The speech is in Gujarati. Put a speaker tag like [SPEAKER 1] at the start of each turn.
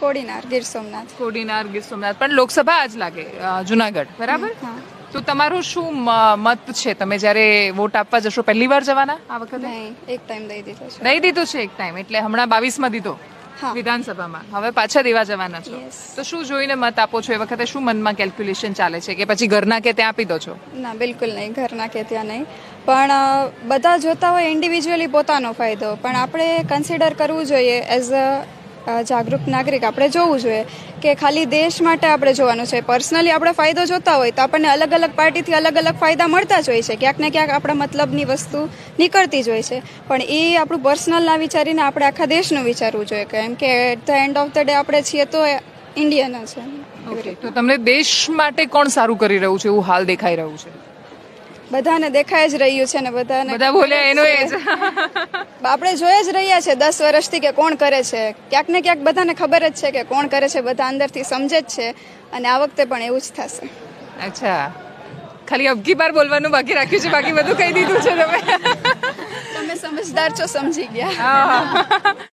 [SPEAKER 1] કોડીનાર, ગીર સોમનાથ.
[SPEAKER 2] કોડીનાર, ગીર સોમનાથ. પણ લોકસભા આજ લાગે જુનાગઢ, બરાબર?
[SPEAKER 1] હા.
[SPEAKER 2] તો તમારું શું મત છે? તમે જ્યારે વોટ આપવા જશો પહેલી વાર જવાના આ વખતે?
[SPEAKER 1] નહીં, એક ટાઈમ દઈ દીધો છે.
[SPEAKER 2] દઈ દીધું છે એક ટાઈમ, એટલે હમણાં 22માં દીધો
[SPEAKER 1] હા.
[SPEAKER 2] વિધાનસભામાં, હવે પાછા દેવા જવાના છો.
[SPEAKER 1] Yes.
[SPEAKER 2] તો શું જોઈને મત આપો છો? એ વખતે શું મનમાં કેલ્ક્યુલેશન ચાલે છે, કે પછી ઘરના કે ત્યાં આપી દો છો?
[SPEAKER 1] ના, બિલકુલ નહીં, ઘરના કે ત્યાં નહીં. પણ બધા જોતા હોય ઇન્ડિવિજ્યુઅલી પોતાનો ફાયદો, પણ આપણે કન્સિડર કરવું જોઈએ એઝ અ જાગૃત નાગરિક. આપણે જોવું જોઈએ કે ખાલી દેશ માટે આપણે જોવાનું છે. પર્સનલી આપણે ફાયદો જોતા હોય તો આપણને અલગ અલગ પાર્ટીથી અલગ અલગ ફાયદા મળતા જ હોય છે. ક્યાંક ને ક્યાંક આપણા મતલબની વસ્તુ નીકળતી જ હોય છે. પણ એ આપણું પર્સનલ ના વિચારીને આપણે આખા દેશનું વિચારવું જોઈએ, કેમ કે at the end of the day આપણે છીએ તો ઇન્ડિયન જ છે.
[SPEAKER 2] ઓકે, તો તમને દેશ માટે કોણ સારું કરી રહ્યું છે એવું હાલ દેખાઈ રહ્યું છે?
[SPEAKER 1] બધાને દેખાઈ જ રહ્યું છે ને બધાને
[SPEAKER 2] બધા બોલ્યા એનો એ જ.
[SPEAKER 1] આપણે જોઈ જ રહ્યા છે 10 વર્ષથી કે કોણ કરે છે. ક્યાંક ને ક્યાંક બધાને ખબર જ છે કે કોણ કરે છે, બધા અંદરથી સમજે જ છે, અને આ વખતે પણ એવું જ થશે.
[SPEAKER 2] અચ્છા, ખાલી અબકી બાર બોલવાનું બાકી રાખ્યું છે, બાકી બધું કહી દીધું છે તમે.
[SPEAKER 1] તમે સમજદાર છો, સમજી ગયા.
[SPEAKER 2] હા.